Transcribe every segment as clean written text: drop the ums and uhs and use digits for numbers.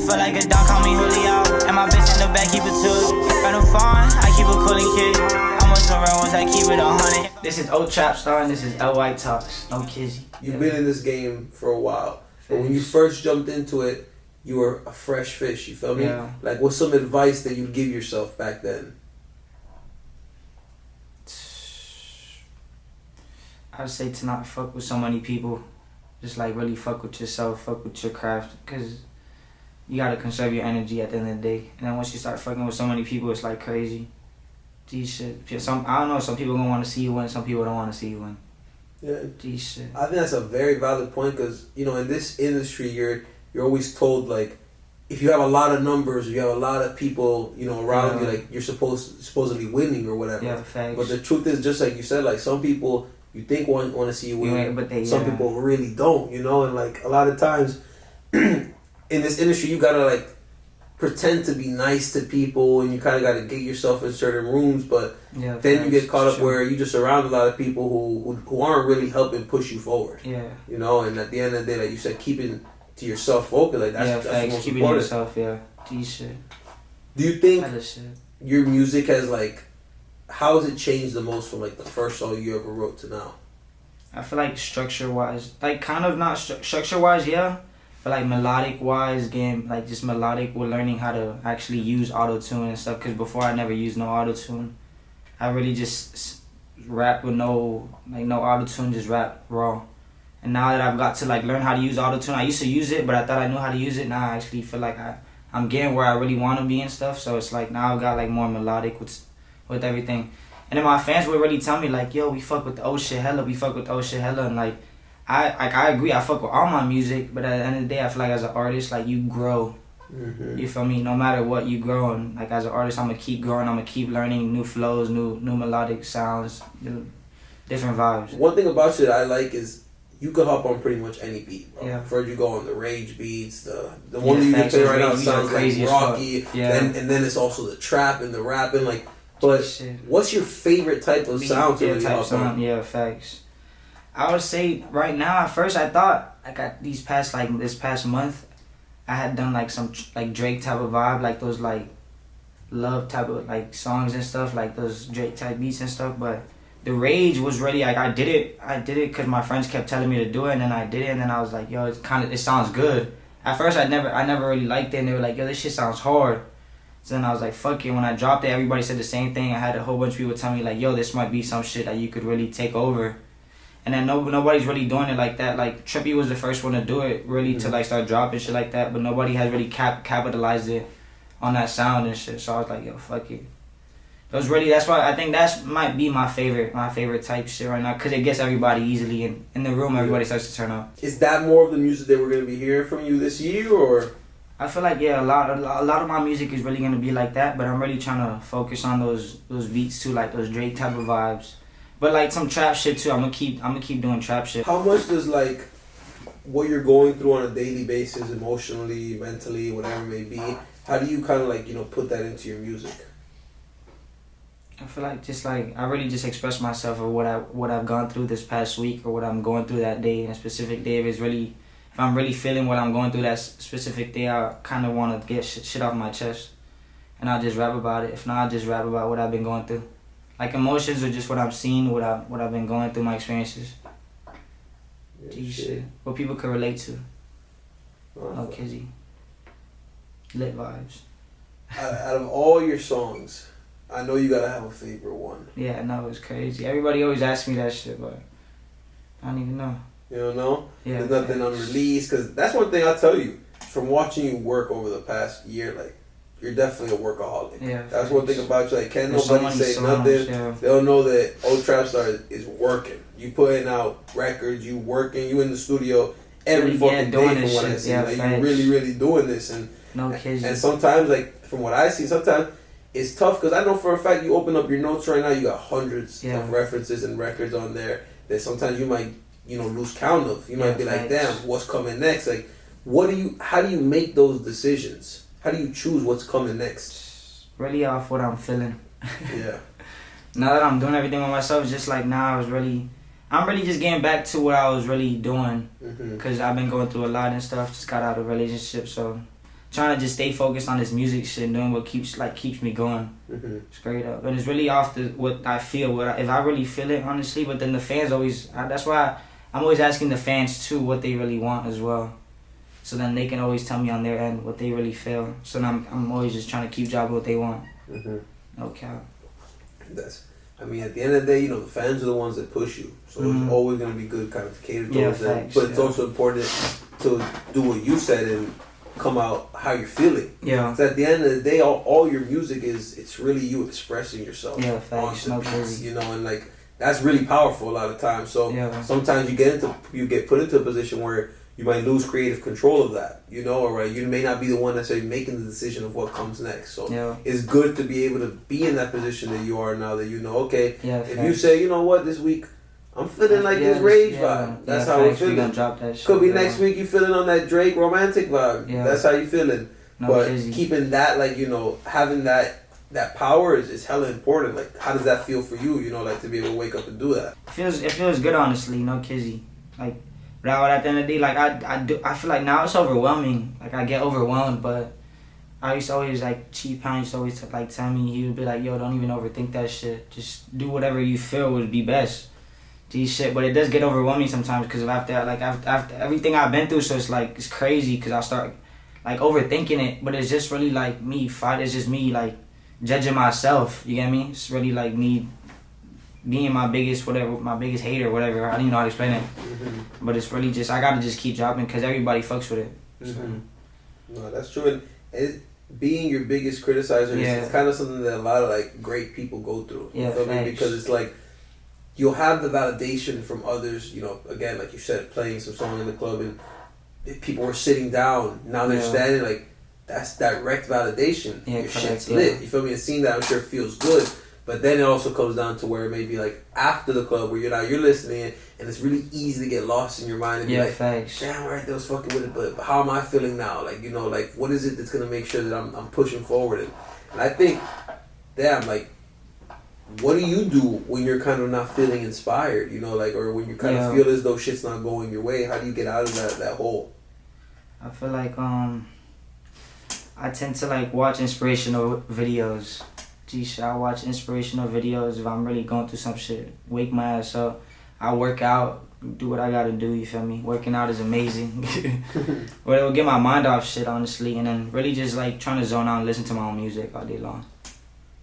Feel like a dog, call me Julio. And my bitch in the back, keep it two. Got no phone, I keep it cool and kid. I'm on some real ones, I keep it 100. This is ohtrapstar and this is LY Talks. No kizzy. You've been in this game for a while. But when you first jumped into it, you were a fresh fish, you feel me? Yeah. Like, what's some advice that you'd give yourself back then? I'd say to not fuck with so many people. Just like really fuck with yourself, fuck with your craft. Because you gotta conserve your energy at the end of the day. And then once you start fucking with so many people, it's like crazy. These shit. I don't know, some people gonna want to see you win, some people don't want to see you win. Yeah. These shit. I think that's a very valid point because, you know, in this industry, you're always told, like, if you have a lot of numbers, you have a lot of people, you know, around you, like, you're supposedly winning or whatever. Yeah, thanks. But the truth is, just like you said, like, some people you think want to see you win, but some people really don't, you know? And, like, a lot of times in this industry, you gotta, like, pretend to be nice to people and you kind of got to get yourself in certain rooms, but then you get caught up where you just surround a lot of people who aren't really helping push you forward. Yeah. You know, and at the end of the day, like you said, keeping to yourself focused, like that's the most keeping important. Yourself, These shit. Do you think your music has, like, how has it changed the most from, like, the first song you ever wrote to now? I feel like structure-wise, like, kind of not structure-wise, yeah. But like melodic wise, just melodic, we're learning how to actually use auto-tune and stuff. Cause before I never used no auto-tune. I really just rap with no auto-tune, just rap raw. And now that I've got to like learn how to use auto-tune, I used to use it, but I thought I knew how to use it. Now I actually feel like I'm getting where I really want to be and stuff. So it's like now I've got like more melodic with everything. And then my fans would really tell me like, yo, we fuck with the old shit hella, and like. I agree, I fuck with all my music, but at the end of the day, I feel like as an artist, like, you grow. Mm-hmm. You feel me? No matter what, you grow. And, like, as an artist, I'm going to keep growing. I'm going to keep learning new flows, new melodic sounds, different vibes. One thing about you that I like is you can hop on pretty much any beat, bro. Yeah. First you go on the rage beats, the one that you can play right now sounds like rocky, and then it's also the trap and the rapping, like, but what's your favorite type of sound to really hop on? Yeah, facts. I would say right now, at first I thought, like this past month, I had done like some like Drake type of vibe, like those like love type of like songs and stuff, like those Drake type beats and stuff. But the rage was really like I did it because my friends kept telling me to do it, and then I did it, and then I was like, yo, it sounds good. At first I never really liked it, and they were like, yo, this shit sounds hard. So then I was like, fuck it. When I dropped it, everybody said the same thing. I had a whole bunch of people tell me like, yo, this might be some shit that you could really take over. And then nobody's really doing it like that. Like, Trippy was the first one to do it, really, to, like, start dropping shit like that. But nobody has really capitalized it on that sound and shit. So I was like, yo, fuck it. That's why I think that might be my favorite type shit right now. Because it gets everybody easily in the room. Everybody starts to turn up. Is that more of the music that we're going to be hearing from you this year, or...? I feel like, yeah, a lot of my music is really going to be like that. But I'm really trying to focus on those beats, too, like those Drake type of vibes. But like some trap shit too. I'm gonna keep doing trap shit. How much does like what you're going through on a daily basis, emotionally, mentally, whatever it may be, how do you kind of like, you know, put that into your music? I feel like I really just express myself of what I've gone through this past week or what I'm going through that day in a specific day. If I'm really feeling what I'm going through that specific day, I kind of want to get shit off my chest, and I'll just rap about it. If not, I'll just rap about what I've been going through. Like emotions are just what I'm seeing, what I've been going through, my experiences. Yeah, shit. What people can relate to. No kizzy. Lit vibes. Out of all your songs, I know you gotta have a favorite one. Yeah, I know, it's crazy. Everybody always asks me that shit, but I don't even know. You don't know? Yeah. There's nothing unreleased, because that's one thing I'll tell you. From watching you work over the past year, like, you're definitely a workaholic. Yeah, that's one thing about you. Like, can't nobody say nothing. Yeah. They don't know that ohtrapstar is working. You putting out records. You working. You in the studio every fucking day. From what I see, like you're really, really doing this. And no kidding. And sometimes, like from what I see, sometimes it's tough because I know for a fact you open up your notes right now. You got hundreds of references and records on there that sometimes you might lose count of. You might be like, damn, what's coming next? Like, how do you make those decisions? How do you choose what's coming next? Really off what I'm feeling. Yeah. Now that I'm doing everything with myself, it's just like now I'm really just getting back to what I was really doing. Because I've been going through a lot and stuff. Just got out of a relationship, so trying to just stay focused on this music shit, doing what keeps me going. Straight up. And it's really off what I feel, if I really feel it, honestly. But then the fans always, that's why I'm always asking the fans too what they really want as well. So then they can always tell me on their end what they really feel. So then I'm always just trying to keep dropping what they want. No cap. I mean, at the end of the day, you know, the fans are the ones that push you. So it's always going to be good kind of to cater towards them. But it's also important to do what you said and come out how you're feeling. Yeah. So at the end of the day, all your music it's really you expressing yourself. Yeah, facts. No beats, you know, and like that's really powerful a lot of times. So sometimes you get put into a position where you might lose creative control of that, you know, or you may not be the one necessarily making the decision of what comes next. So it's good to be able to be in that position that you are now, that you know, okay, if you say, you know what, this week I'm feeling like this rage vibe. That's how we're feeling. Could be next week you feeling on that Drake romantic vibe. That's how you feeling. But keeping that, like, you know, having that power is hella important. Like, how does that feel for you? You know, like to be able to wake up and do that. It feels good, honestly. No kizzy. Like, but at the end of the day, like I feel like now it's overwhelming. Like I get overwhelmed, but I used to always like Cheap Pound used to always like tell me, he would be like, yo, don't even overthink that shit. Just do whatever you feel would be best. These shit, but it does get overwhelming sometimes because after everything I've been through, so it's like it's crazy because I start like overthinking it, but it's just really like me it's just me like judging myself. You get me? It's really like me being my biggest hater, whatever. I don't even know how to explain it, but it's really just I gotta just keep dropping because everybody fucks with it. So. No, that's true. And being your biggest criticizer is kind of something that a lot of like great people go through. You feel me? Because it's like you'll have the validation from others. You know, again, like you said, playing some song in the club and people were sitting down. Now they're standing. Like that's direct validation. Yeah, your shit's lit. You feel me? And seeing that, I'm sure feels good. But then it also comes down to where maybe like after the club where you're listening and it's really easy to get lost in your mind and be like, damn, right, they was fucking with it, but how am I feeling now? Like, you know, like what is it that's gonna make sure that I'm pushing forward? And I think, damn, like, what do you do when you're kind of not feeling inspired? You know, like, or when you kind of feel as though shit's not going your way? How do you get out of that hole? I feel like I tend to like watch inspirational videos. I watch inspirational videos if I'm really going through some shit. Wake my ass up. I work out, do what I gotta do, you feel me? Working out is amazing. But it'll get my mind off shit, honestly, and then really just like trying to zone out and listen to my own music all day long.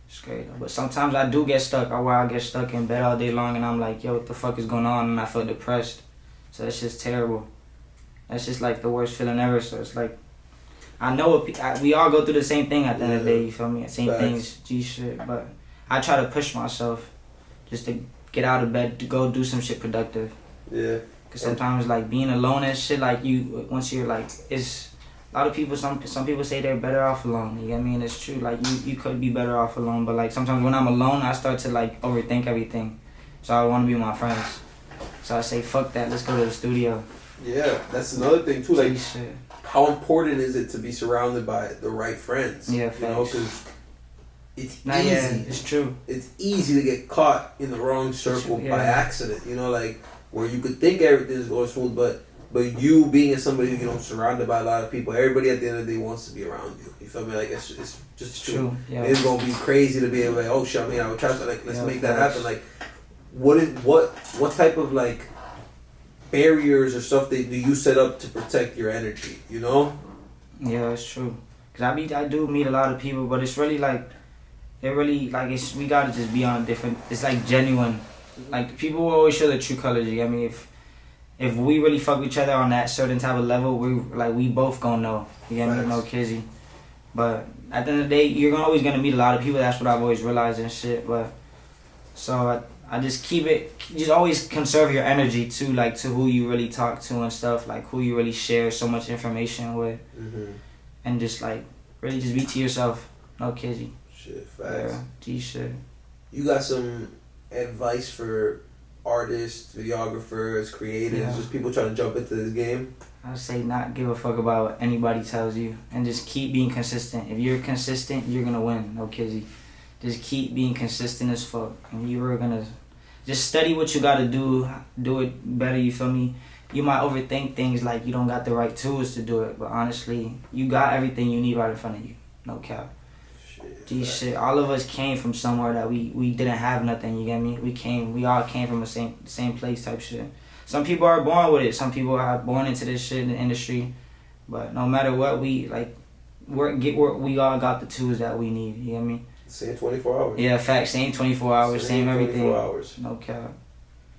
It's great. But sometimes I do get stuck, or I get stuck in bed all day long and I'm like, yo, what the fuck is going on? And I feel depressed. So that's just terrible. That's just like the worst feeling ever. So it's like, I know we all go through the same thing at the end of the day, you feel me? Same things, shit. But I try to push myself just to get out of bed, to go do some shit productive. Yeah. Because sometimes, like, being alone and shit, like, once you're, like, it's, a lot of people, some people say they're better off alone, you get me? And it's true, like, you could be better off alone, but, like, sometimes when I'm alone, I start to, like, overthink everything. So I want to be with my friends. So I say, fuck that, let's go to the studio. Yeah, that's another thing, too, like, how important is it to be surrounded by the right friends? Yeah, you know, because it's easy. Yeah, it's true. It's easy to get caught in the wrong circle by accident. You know, like where you could think everything's going smooth, but you being somebody who, you know, surrounded by a lot of people, everybody at the end of the day wants to be around you. You feel me? Like it's just true. Yeah. It's gonna be crazy to be able to, like, oh shit, I mean, I would try to, like, let's make that happen. Like, what type of like barriers or stuff that do you set up to protect your energy, you know? Yeah, it's true. Cause I do meet a lot of people, but it's really like, we gotta just be on a different, it's like genuine. Like, people will always show the true colors, you get me? If we really fuck with each other on that certain type of level, we both gonna know, you get me? No kizzy. But at the end of the day, you're always gonna meet a lot of people, that's what I've always realized and shit, but, so I just just always conserve your energy too, like to who you really talk to and stuff, like who you really share so much information with, and just like really just be to yourself, no kizzy. Shit, facts. Yeah, shit. You got some advice for artists, videographers, creatives, just people trying to jump into this game? I'd say not give a fuck about what anybody tells you, and just keep being consistent. If you're consistent, you're gonna win, no kizzy. Just keep being consistent as fuck, and you are gonna just study what you gotta do it better. You feel me? you might overthink things like you don't got the right tools to do it, but honestly, you got everything you need right in front of you. No cap. Shit. All of us came from somewhere that we didn't have nothing. You get me? We all came from the same place type shit. Some people are born with it. Some people are born into this shit in the industry. But no matter what, we all got the tools that we need. You get me? Same 24 hours. Yeah, fact. Same 24 hours. Same everything. 24 hours. No cap.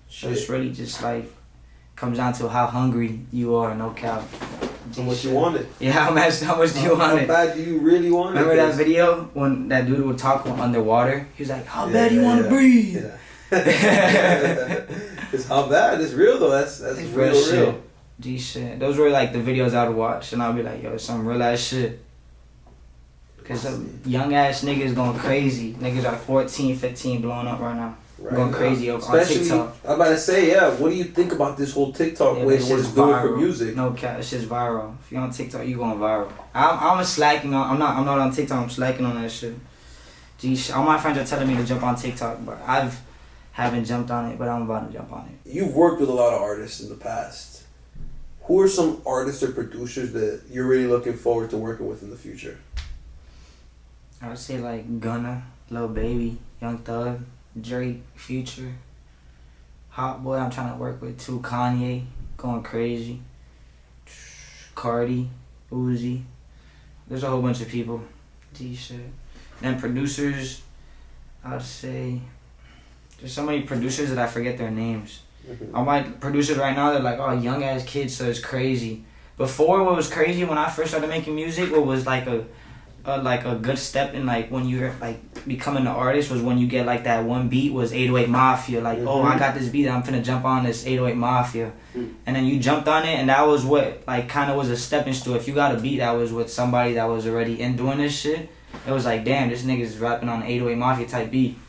So it's really just like comes down to how hungry you are. No cap. How much you want it? Yeah, how much do you want it? How bad do you really want it? Remember that video when that dude would talk underwater? He was like, "How bad do you want to breathe?" Yeah. It's how bad. It's real though. That's real. G shit. Those were like the videos I would watch, and I'd be like, "Yo, it's some real ass shit." Cause some young ass niggas going crazy. Niggas are 14, 15 blowing up right now. Going crazy on TikTok. I'm about to say, yeah. What do you think about this whole TikTok way? What it's doing for music? No cap, it's just viral. If you're on TikTok, you going viral. I'm slacking on. I'm not on TikTok. I'm slacking on that shit. Geez, all my friends are telling me to jump on TikTok, but haven't jumped on it. But I'm about to jump on it. You've worked with a lot of artists in the past. Who are some artists or producers that you're really looking forward to working with in the future? I would say like Gunna, Lil Baby, Young Thug, Drake, Future, Hot Boy. I'm trying to work with too. Kanye, going crazy. Cardi, Uzi. There's a whole bunch of people. D shit. Then producers, I'd say there's so many producers that I forget their names. All my producers right now, they're like, oh, young ass kids, so it's crazy. Before, what was crazy when I first started making music, what was like a good step in like when you're like becoming an artist was when you get like that one beat was 808 Mafia. Like, oh, I got this beat, I'm finna jump on this 808 Mafia. And then you jumped on it, and that was what like kind of was a stepping stool. If you got a beat that was with somebody that was already in doing this shit, it was like, damn, this nigga's rapping on an 808 Mafia type beat.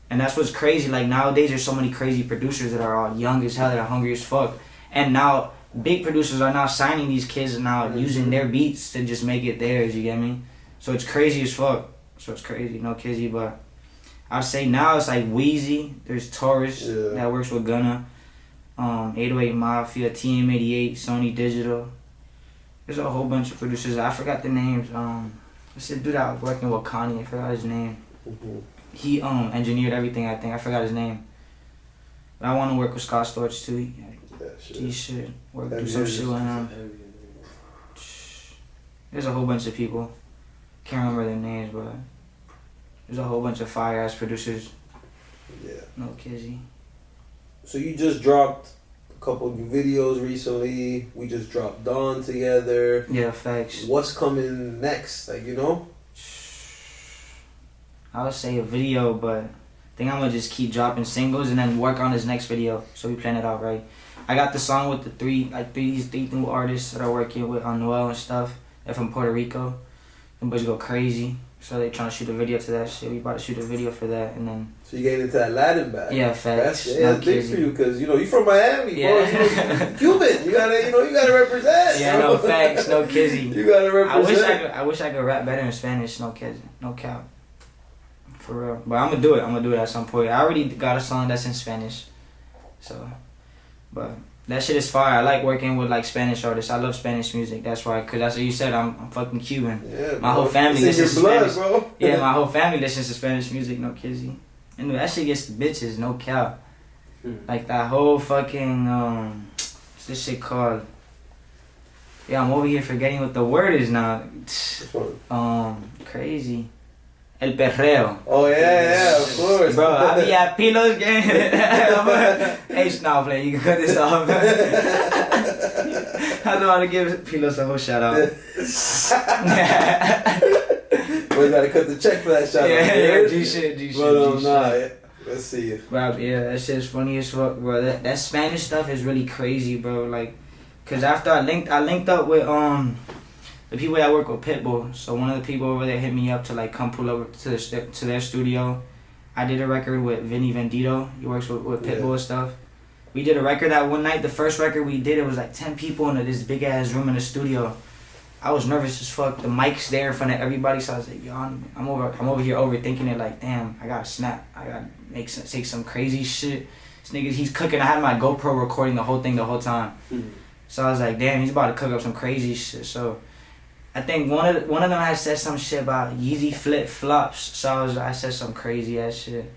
And that's what's crazy. Like nowadays there's so many crazy producers that are all young as hell, that are hungry as fuck. And now big producers are now signing these kids and now using their beats to just make it theirs, you get me? So it's crazy as fuck. So it's crazy, no kizzy, but I'd say now it's like Wheezy, there's Taurus that works with Gunna, 808 Mafia, TM88, Sony Digital. There's a whole bunch of producers. I forgot the names. What's the dude that was working with Kanye? I forgot his name. He engineered everything, I think. I forgot his name. But I want to work with Scott Storch too. He should work, do some shit with him. There's a whole bunch of people. Can't remember their names, but there's a whole bunch of fire ass producers. Yeah. No kizzy. So you just dropped a couple new videos recently. We just dropped Dawn together. Yeah, facts. What's coming next? Like, you know? I would say a video, but I think I'm gonna just keep dropping singles and then work on this next video. So we plan it out right. I got the song with the three new artists that are working with on Noel and stuff. They're from Puerto Rico. Them boys go crazy. So they trying to shoot a video to that shit. We about to shoot a video for that, and then. So you getting into that Latin bag? Yeah, facts. That's big for you, because you from Miami, bro. You Cuban. You gotta represent. Yeah, no facts, no kizzy. You gotta represent. I wish I could rap better in Spanish. No kizzy, no cap. For real, but I'm gonna do it at some point. I already got a song that's in Spanish, so. But that shit is fire. I like working with like Spanish artists. I love Spanish music. That's why, cause that's what you said. I'm fucking Cuban. Yeah, my whole family listens to Spanish. Bro. Yeah, my whole family listens to Spanish music. No kizzy. And that shit gets the bitches. No cap. Like that whole fucking what's this shit called? Yeah, I'm over here forgetting what the word is now. Crazy. El perreo. Oh yeah, of course. Bro, I be at Pilos game. Hey, Snow Play, you can cut this off. I don't want to give Pilos a whole shout out. We gotta cut the check for that shout out. Yeah, G shit. But nah, let's see. Bro, yeah, that shit's funny as fuck, bro. That Spanish stuff is really crazy, bro. Like, cause after I linked up with the people that work with Pitbull. So one of the people over there hit me up to like come pull over to their studio. I did a record with Vinny Vendito. He works with Pitbull and stuff. We did a record that one night. The first record we did, it was like 10 people in this big ass room in the studio. I was nervous as fuck. The mic's there in front of everybody, so I was like, yo, I'm over here overthinking it. Like, damn, I gotta snap. I gotta take some crazy shit. This nigga, he's cooking. I had my GoPro recording the whole thing the whole time. So I was like, damn, he's about to cook up some crazy shit. So I think one of them had said some shit about Yeezy flip flops. So I said some crazy ass shit.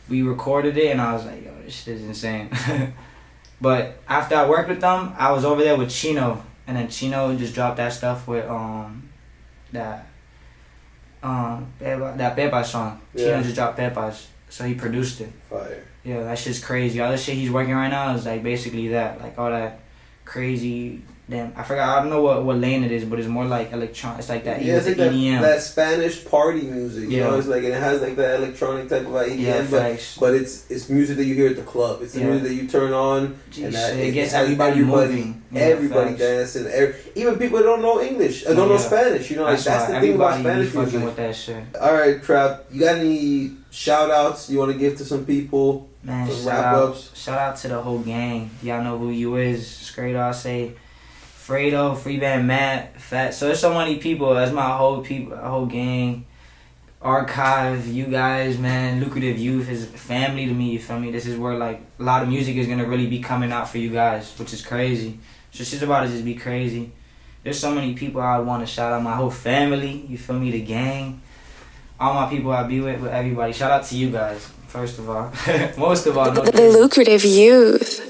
We recorded it and I was like, yo, this shit is insane. But after I worked with them, I was over there with Chino, and then Chino just dropped that stuff with that Pepa song. Yeah. Chino just dropped Pepas, so he produced it. Fire. Yeah, that shit's crazy. All the shit he's working right now is like basically that, like all that crazy. Damn, I forgot. I don't know what lane it is, but it's more like electronic. It's like that. Yeah, it's like EDM. that Spanish party music. You know, it's like, and it has like that electronic type of like EDM, but it's music that you hear at the club. It's the music that you turn on, and that it gets everybody moving. Everybody dancing. Even people that don't know English, don't know Spanish. You know, like that's the thing about Spanish music. With that shit. All right, Trap. You got any shout outs you want to give to some people? Man, some shout out to the whole gang. Y'all know who you is. Straight I'll say Fredo, Free Band Matt, Fat. So there's so many people. That's my whole gang. Archive, you guys, man. Lucrative Youth is family to me, you feel me? This is where like a lot of music is gonna really be coming out for you guys, which is crazy. So shit's about to just be crazy. There's so many people I want to shout out. My whole family, you feel me? The gang. All my people I be with everybody. Shout out to you guys, first of all. Most of all. The Lucrative Youth.